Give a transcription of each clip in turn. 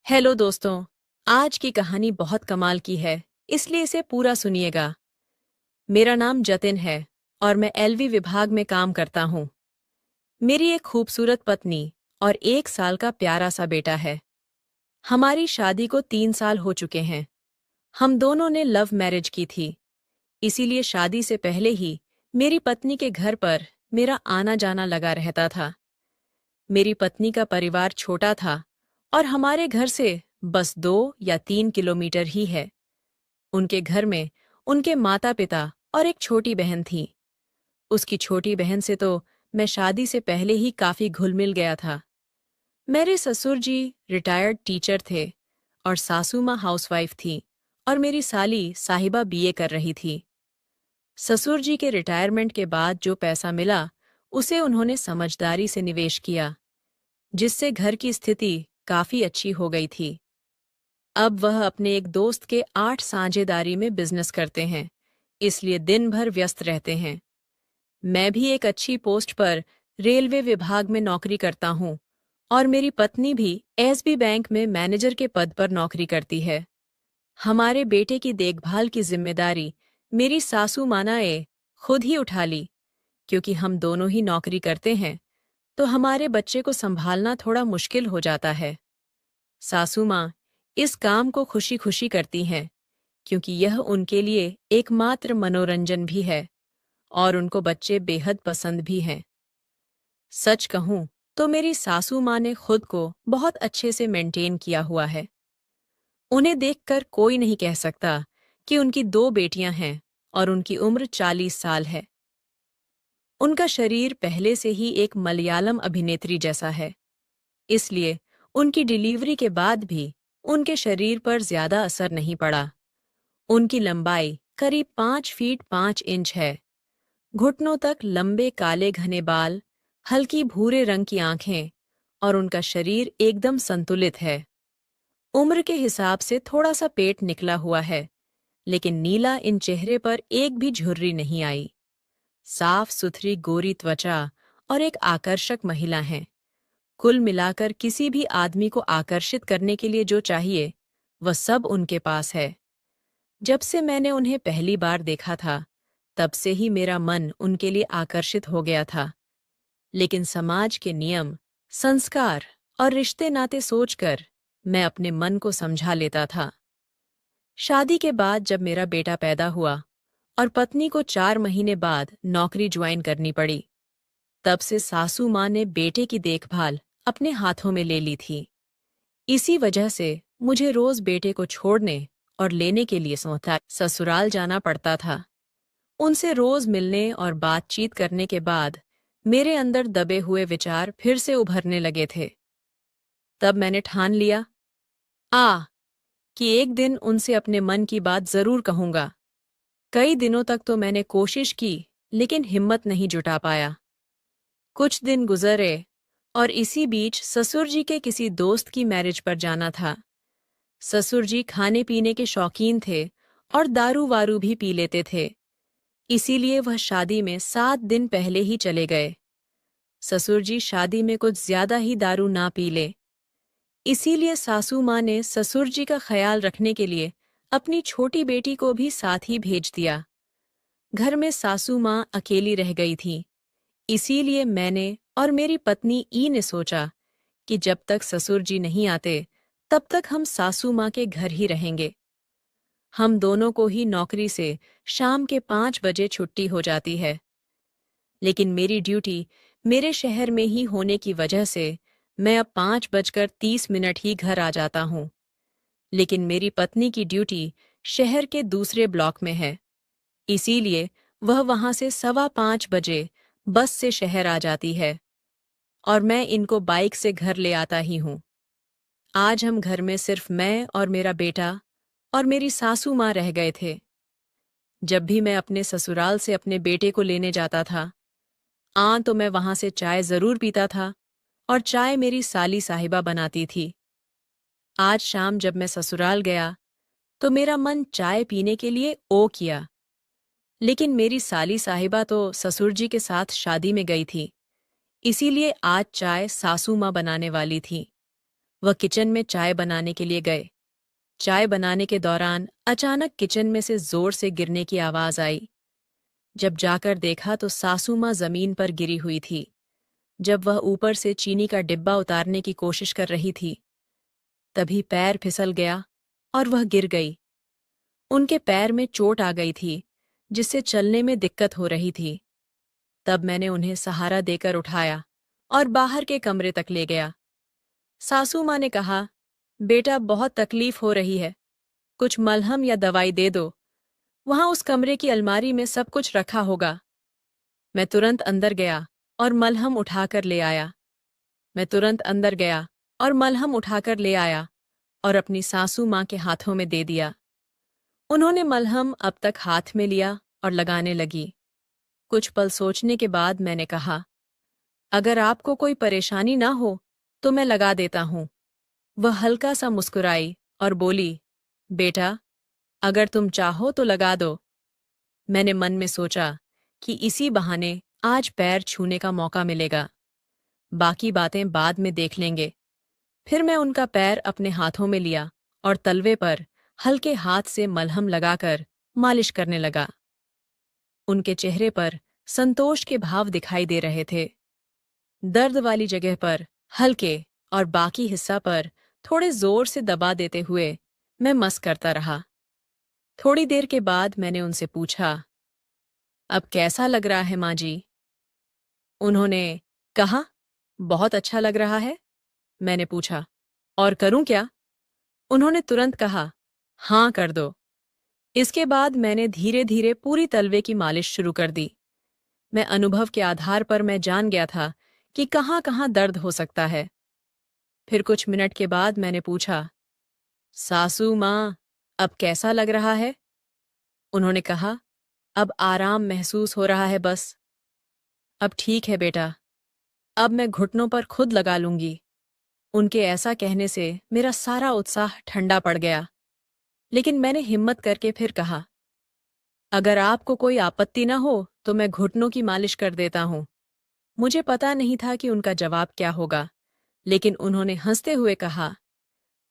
Hello दोस्तों। आज की कहानी बहुत कमाल की है, इसलिए इसे पूरा सुनिएगा। मेरा नाम जतिन है और मैं एलवी विभाग में काम करता हूँ। मेरी एक खूबसूरत पत्नी और 1 साल का प्यारा सा बेटा है। हमारी शादी को 3 साल हो चुके हैं। हम दोनों ने लव मैरिज की थी, इसीलिए शादी से पहले ही मेरी पत्नी के घर पर मेरा आना जाना लगा रहता था। मेरी पत्नी का परिवार छोटा था और हमारे घर से बस 2 या 3 किलोमीटर ही है। उनके घर में उनके माता पिता और एक छोटी बहन थी। उसकी छोटी बहन से तो मैं शादी से पहले ही काफी घुल मिल गया था। मेरे ससुर जी रिटायर्ड टीचर थे और सासू माँ हाउसवाइफ थी और मेरी साली साहिबा बीए कर रही थी। ससुर जी के रिटायरमेंट के बाद जो पैसा मिला उसे उन्होंने समझदारी से निवेश किया, जिससे घर की स्थिति काफी अच्छी हो गई थी। अब वह अपने एक दोस्त के 8 साझेदारी में बिजनेस करते हैं, इसलिए दिन भर व्यस्त रहते हैं। मैं भी एक अच्छी पोस्ट पर रेलवे विभाग में नौकरी करता हूँ और मेरी पत्नी भी एसबी बैंक में मैनेजर के पद पर नौकरी करती है। हमारे बेटे की देखभाल की जिम्मेदारी मेरी सासू माँ ने खुद ही उठा ली, क्योंकि हम दोनों ही नौकरी करते हैं तो हमारे बच्चे को संभालना थोड़ा मुश्किल हो जाता है। सासू माँ इस काम को खुशी खुशी करती हैं, क्योंकि यह उनके लिए एकमात्र मनोरंजन भी है और उनको बच्चे बेहद पसंद भी हैं। सच कहूं तो मेरी सासू माँ ने खुद को बहुत अच्छे से मेंटेन किया हुआ है। उन्हें देखकर कोई नहीं कह सकता कि उनकी 2 बेटियां हैं और उनकी उम्र 40 साल है। उनका शरीर पहले से ही एक मलयालम अभिनेत्री जैसा है, इसलिए उनकी डिलीवरी के बाद भी उनके शरीर पर ज्यादा असर नहीं पड़ा। उनकी लंबाई करीब 5 फीट 5 इंच है। घुटनों तक लंबे काले घने बाल, हल्की भूरे रंग की आंखें और उनका शरीर एकदम संतुलित है। उम्र के हिसाब से थोड़ा सा पेट निकला हुआ है, लेकिन नीला इन चेहरे पर एक भी झुर्री नहीं आई। साफ सुथरी गोरी त्वचा और एक आकर्षक महिला हैं। कुल मिलाकर किसी भी आदमी को आकर्षित करने के लिए जो चाहिए वह सब उनके पास है। जब से मैंने उन्हें पहली बार देखा था, तब से ही मेरा मन उनके लिए आकर्षित हो गया था। लेकिन समाज के नियम, संस्कार और रिश्ते नाते सोचकर मैं अपने मन को समझा लेता था। शादी के बाद जब मेरा बेटा पैदा हुआ और पत्नी को 4 महीने बाद नौकरी ज्वाइन करनी पड़ी, तब से सासू माँ ने बेटे की देखभाल अपने हाथों में ले ली थी। इसी वजह से मुझे रोज बेटे को छोड़ने और लेने के लिए ससुराल जाना पड़ता था। उनसे रोज मिलने और बातचीत करने के बाद मेरे अंदर दबे हुए विचार फिर से उभरने लगे थे। तब मैंने ठान लिया कि एक दिन उनसे अपने मन की बात जरूर कहूंगा। कई दिनों तक तो मैंने कोशिश की, लेकिन हिम्मत नहीं जुटा पाया। कुछ दिन गुजरे और इसी बीच ससुर जी के किसी दोस्त की मैरिज पर जाना था। ससुर जी खाने पीने के शौकीन थे और दारू वारू भी पी लेते थे, इसीलिए वह शादी में 7 दिन पहले ही चले गए। ससुर जी शादी में कुछ ज्यादा ही दारू ना पी ले, इसीलिए सासू माँ ने ससुर जी का ख्याल रखने के लिए अपनी छोटी बेटी को भी साथ ही भेज दिया। घर में सासू माँ अकेली रह गई थी, इसीलिए मैंने और मेरी पत्नी ई ने सोचा कि जब तक ससुर जी नहीं आते तब तक हम सासू माँ के घर ही रहेंगे। हम दोनों को ही नौकरी से शाम के 5 बजे छुट्टी हो जाती है, लेकिन मेरी ड्यूटी मेरे शहर में ही होने की वजह से मैं अब 5:30 ही घर आ जाता हूँ। लेकिन मेरी पत्नी की ड्यूटी शहर के दूसरे ब्लॉक में है, इसीलिए वह वहां से 5:15 बस से शहर आ जाती है और मैं इनको बाइक से घर ले आता ही हूँ। आज हम घर में सिर्फ मैं और मेरा बेटा और मेरी सासू माँ रह गए थे। जब भी मैं अपने ससुराल से अपने बेटे को लेने जाता था, तो मैं वहां से चाय जरूर पीता था और चाय मेरी साली साहिबा बनाती थी। आज शाम जब मैं ससुराल गया तो मेरा मन चाय पीने के लिए ओ किया, लेकिन मेरी साली साहिबा तो ससुर जी के साथ शादी में गई थी, इसीलिए आज चाय सासू माँ बनाने वाली थी। वह किचन में चाय बनाने के लिए गए। चाय बनाने के दौरान अचानक किचन में से जोर से गिरने की आवाज आई। जब जाकर देखा तो सासू माँ जमीन पर गिरी हुई थी। जब वह ऊपर से चीनी का डिब्बा उतारने की कोशिश कर रही थी, तभी पैर फिसल गया और वह गिर गई। उनके पैर में चोट आ गई थी, जिससे चलने में दिक्कत हो रही थी। तब मैंने उन्हें सहारा देकर उठाया और बाहर के कमरे तक ले गया। सासू माँ ने कहा, बेटा बहुत तकलीफ हो रही है, कुछ मलहम या दवाई दे दो। वहां उस कमरे की अलमारी में सब कुछ रखा होगा। मैं तुरंत अंदर गया और मलहम उठाकर ले आया। मैं तुरंत अंदर गया और मलहम उठाकर ले आया और अपनी सासू माँ के हाथों में दे दिया। उन्होंने मलहम अब तक हाथ में लिया और लगाने लगी। कुछ पल सोचने के बाद मैंने कहा, अगर आपको कोई परेशानी ना हो तो मैं लगा देता हूं। वह हल्का सा मुस्कुराई और बोली, बेटा अगर तुम चाहो तो लगा दो। मैंने मन में सोचा कि इसी बहाने आज पैर छूने का मौका मिलेगा, बाकी बातें बाद में देख लेंगे। फिर मैं उनका पैर अपने हाथों में लिया और तलवे पर हल्के हाथ से मलहम लगाकर मालिश करने लगा। उनके चेहरे पर संतोष के भाव दिखाई दे रहे थे। दर्द वाली जगह पर हल्के और बाकी हिस्सा पर थोड़े जोर से दबा देते हुए मैं मस करता रहा। थोड़ी देर के बाद मैंने उनसे पूछा, अब कैसा लग रहा है माँ जी? उन्होंने कहा, बहुत अच्छा लग रहा है। मैंने पूछा, और करूं क्या? उन्होंने तुरंत कहा, हाँ कर दो। इसके बाद मैंने धीरे धीरे पूरी तलवे की मालिश शुरू कर दी। मैं अनुभव के आधार पर मैं जान गया था कि कहाँ कहाँ दर्द हो सकता है। फिर कुछ मिनट के बाद मैंने पूछा, सासू माँ अब कैसा लग रहा है? उन्होंने कहा, अब आराम महसूस हो रहा है बस। अब ठीक है बेटा, अब मैं घुटनों पर खुद लगा लूंगी। उनके ऐसा कहने से मेरा सारा उत्साह ठंडा पड़ गया। लेकिन मैंने हिम्मत करके फिर कहा, अगर आपको कोई आपत्ति न हो तो मैं घुटनों की मालिश कर देता हूं। मुझे पता नहीं था कि उनका जवाब क्या होगा, लेकिन उन्होंने हंसते हुए कहा,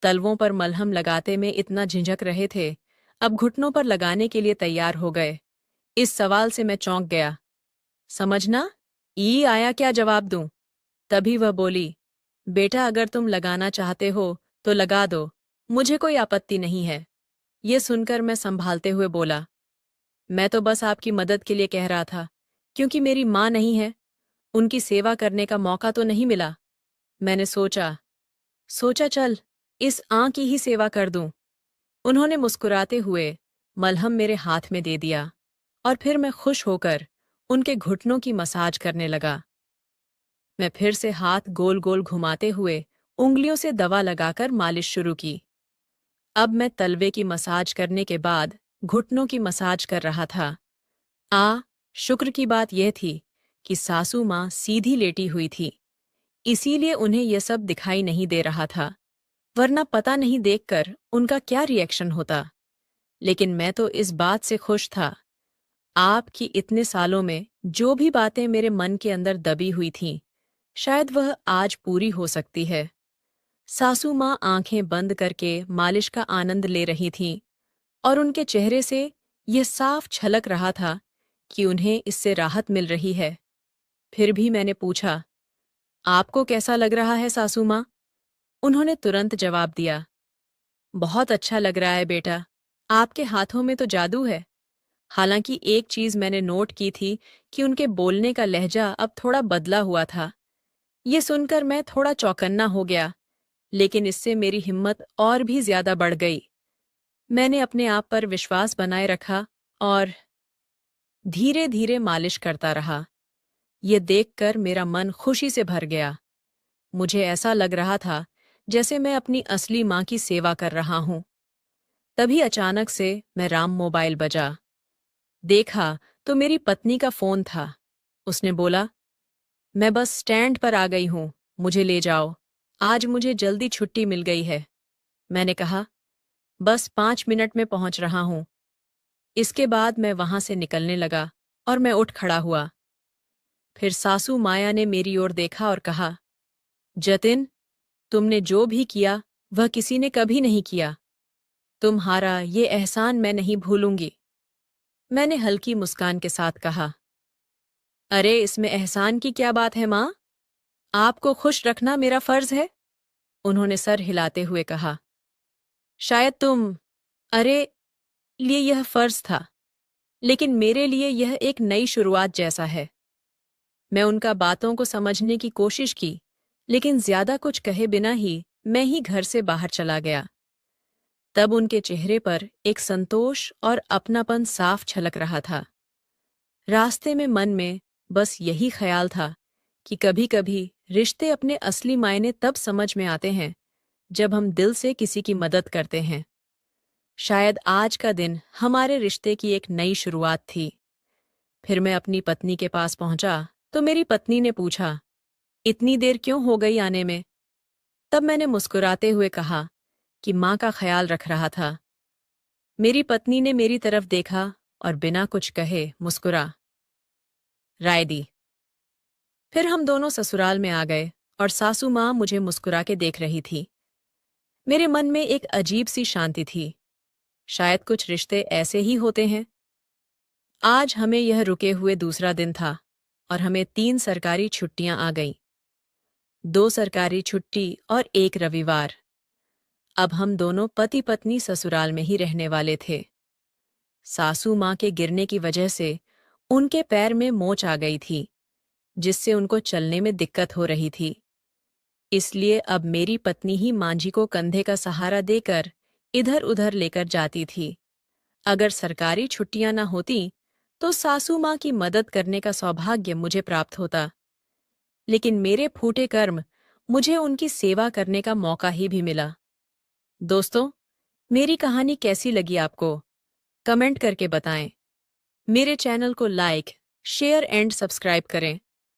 तलवों पर मलहम लगाते में इतना झिझक रहे थे, अब घुटनों पर लगाने के लिए तैयार हो गए। इस सवाल से मैं चौंक गया। समझना, ई आया क्या जवाब दूं? तभी वह बोली, बेटा अगर तुम लगाना चाहते हो तो लगा दो, मुझे कोई आपत्ति नहीं है। ये सुनकर मैं संभालते हुए बोला, मैं तो बस आपकी मदद के लिए कह रहा था, क्योंकि मेरी माँ नहीं है, उनकी सेवा करने का मौका तो नहीं मिला। मैंने सोचा चल, इस की ही सेवा कर दूं। उन्होंने मुस्कुराते हुए मलहम मेरे हाथ में दे दिया और फिर मैं खुश होकर उनके घुटनों की मसाज करने लगा। मैं फिर से हाथ गोल गोल घुमाते हुए उंगलियों से दवा लगाकर मालिश शुरू की। अब मैं तलवे की मसाज करने के बाद घुटनों की मसाज कर रहा था। शुक्र की बात यह थी कि सासू माँ सीधी लेटी हुई थी, इसीलिए उन्हें यह सब दिखाई नहीं दे रहा था, वरना पता नहीं देखकर उनका क्या रिएक्शन होता। लेकिन मैं तो इस बात से खुश था। आपकी इतने सालों में जो भी बातें मेरे मन के अंदर दबी हुई थीं, शायद वह आज पूरी हो सकती है। सासू माँ आंखें बंद करके मालिश का आनंद ले रही थीं और उनके चेहरे से यह साफ झलक रहा था कि उन्हें इससे राहत मिल रही है। फिर भी मैंने पूछा, आपको कैसा लग रहा है सासू माँ? उन्होंने तुरंत जवाब दिया, बहुत अच्छा लग रहा है बेटा, आपके हाथों में तो जादू है। हालांकि एक चीज मैंने नोट की थी कि उनके बोलने का लहजा अब थोड़ा बदला हुआ था। ये सुनकर मैं थोड़ा चौकन्ना हो गया, लेकिन इससे मेरी हिम्मत और भी ज्यादा बढ़ गई। मैंने अपने आप पर विश्वास बनाए रखा और धीरे धीरे मालिश करता रहा। ये देखकर मेरा मन खुशी से भर गया। मुझे ऐसा लग रहा था जैसे मैं अपनी असली माँ की सेवा कर रहा हूं। तभी अचानक से मेरा मोबाइल बजा। देखा तो मेरी पत्नी का फोन था। उसने बोला, मैं बस स्टैंड पर आ गई हूं, मुझे ले जाओ, आज मुझे जल्दी छुट्टी मिल गई है। मैंने कहा, बस 5 मिनट में पहुंच रहा हूं। इसके बाद मैं वहां से निकलने लगा और मैं उठ खड़ा हुआ। फिर सासू माया ने मेरी ओर देखा और कहा, जतिन, तुमने जो भी किया वह किसी ने कभी नहीं किया। तुम्हारा ये एहसान मैं नहीं भूलूंगी। मैंने हल्की मुस्कान के साथ कहा। अरे इसमें एहसान की क्या बात है माँ? आपको खुश रखना मेरा फर्ज है। उन्होंने सर हिलाते हुए कहा। शायद अरे लिए यह फर्ज था, लेकिन मेरे लिए यह एक नई शुरुआत जैसा है। मैं उनका बातों को समझने की कोशिश की, लेकिन ज्यादा कुछ कहे बिना ही मैं ही घर से बाहर चला गया। तब उनके चेहरे पर एक संतोष और अपनापन साफ झलक रहा था। रास्ते में मन में बस यही ख्याल था कि कभी-कभी रिश्ते अपने असली मायने तब समझ में आते हैं जब हम दिल से किसी की मदद करते हैं। शायद आज का दिन हमारे रिश्ते की एक नई शुरुआत थी। फिर मैं अपनी पत्नी के पास पहुंचा तो मेरी पत्नी ने पूछा, इतनी देर क्यों हो गई आने में? तब मैंने मुस्कुराते हुए कहा कि माँ का ख्याल रख रहा था। मेरी पत्नी ने मेरी तरफ देखा और बिना कुछ कहे मुस्कुरा राय दी। फिर हम दोनों ससुराल में आ गए और सासू माँ मुझे मुस्कुरा के देख रही थी। मेरे मन में एक अजीब सी शांति थी। शायद कुछ रिश्ते ऐसे ही होते हैं। आज हमें यह रुके हुए दूसरा दिन था और हमें 3 सरकारी छुट्टियां आ गईं। 2 सरकारी छुट्टी और 1 रविवार। अब हम दोनों पति पत्नी ससुराल में ही रहने वाले थे। सासू माँ के गिरने की वजह से उनके पैर में मोच आ गई थी, जिससे उनको चलने में दिक्कत हो रही थी। इसलिए अब मेरी पत्नी ही मांझी को कंधे का सहारा देकर इधर-उधर लेकर जाती थी। अगर सरकारी छुट्टियां न होती, तो सासू माँ की मदद करने का सौभाग्य मुझे प्राप्त होता। लेकिन मेरे फूटे कर्म मुझे उनकी सेवा करने का मौका ही भी मिला। दोस्तों, मेरी कहानी कैसी लगी आपको? कमेंट करके बताएं। मेरे चैनल को लाइक, शेयर एंड सब्सक्राइब करें